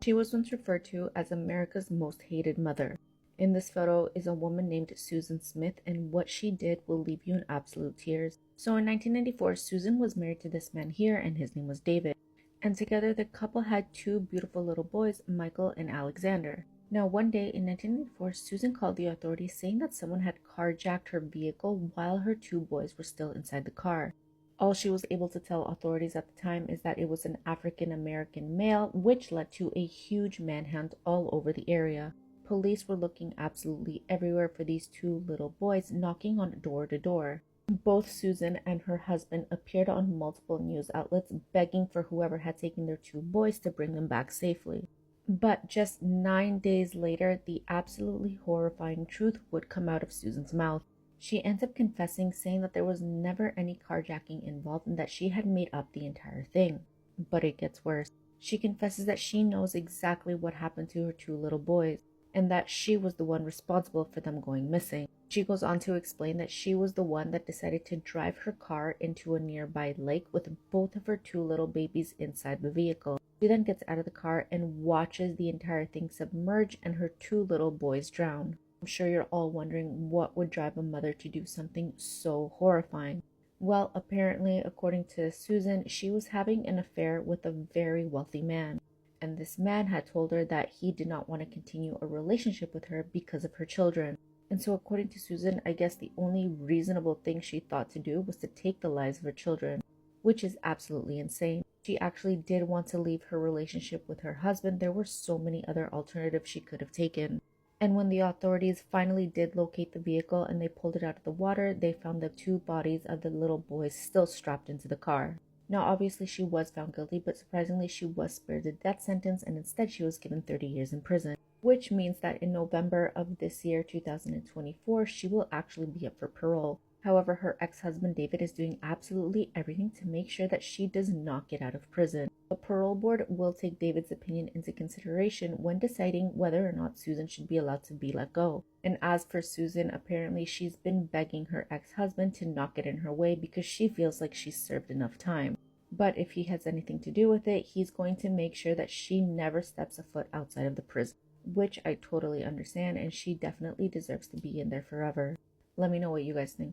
She was once referred to as America's most hated mother. In this photo is a woman named Susan Smith, and what she did will leave you in absolute tears. So in 1994, Susan was married to this man here, and his name was David. And together the couple had two beautiful little boys, Michael and Alexander. Now one day in 1994, Susan called the authorities saying that someone had carjacked her vehicle while her two boys were still inside the car. All she was able to tell authorities at the time is that it was an African American male, which led to a huge manhunt all over the area. Police were looking absolutely everywhere for these two little boys, knocking on door to door. Both Susan and her husband appeared on multiple news outlets begging for whoever had taken their two boys to bring them back safely. But just 9 days later, the absolutely horrifying truth would come out of Susan's mouth. She ends up confessing, saying that there was never any carjacking involved and that she had made up the entire thing. But it gets worse. She confesses that she knows exactly what happened to her two little boys, and that she was the one responsible for them going missing. She goes on to explain that she was the one that decided to drive her car into a nearby lake with both of her two little babies inside the vehicle. She then gets out of the car and watches the entire thing submerge and her two little boys drown. I'm sure you're all wondering what would drive a mother to do something so horrifying. Well, apparently, according to Susan, she was having an affair with a very wealthy man. And this man had told her that he did not want to continue a relationship with her because of her children. And so according to Susan, I guess the only reasonable thing she thought to do was to take the lives of her children, which is absolutely insane. She actually did want to leave her relationship with her husband. There were so many other alternatives she could have taken. And when the authorities finally did locate the vehicle and they pulled it out of the water, they found the two bodies of the little boys still strapped into the car. Now, obviously, she was found guilty, but surprisingly, she was spared the death sentence, and instead she was given 30 years in prison, which means that in November of this year, 2024, she will actually be up for parole. However, her ex-husband David is doing absolutely everything to make sure that she does not get out of prison. The parole board will take David's opinion into consideration when deciding whether or not Susan should be allowed to be let go. And as for Susan, apparently she's been begging her ex-husband to not get in her way because she feels like she's served enough time. But if he has anything to do with it, he's going to make sure that she never steps a foot outside of the prison, which I totally understand, and she definitely deserves to be in there forever. Let me know what you guys think.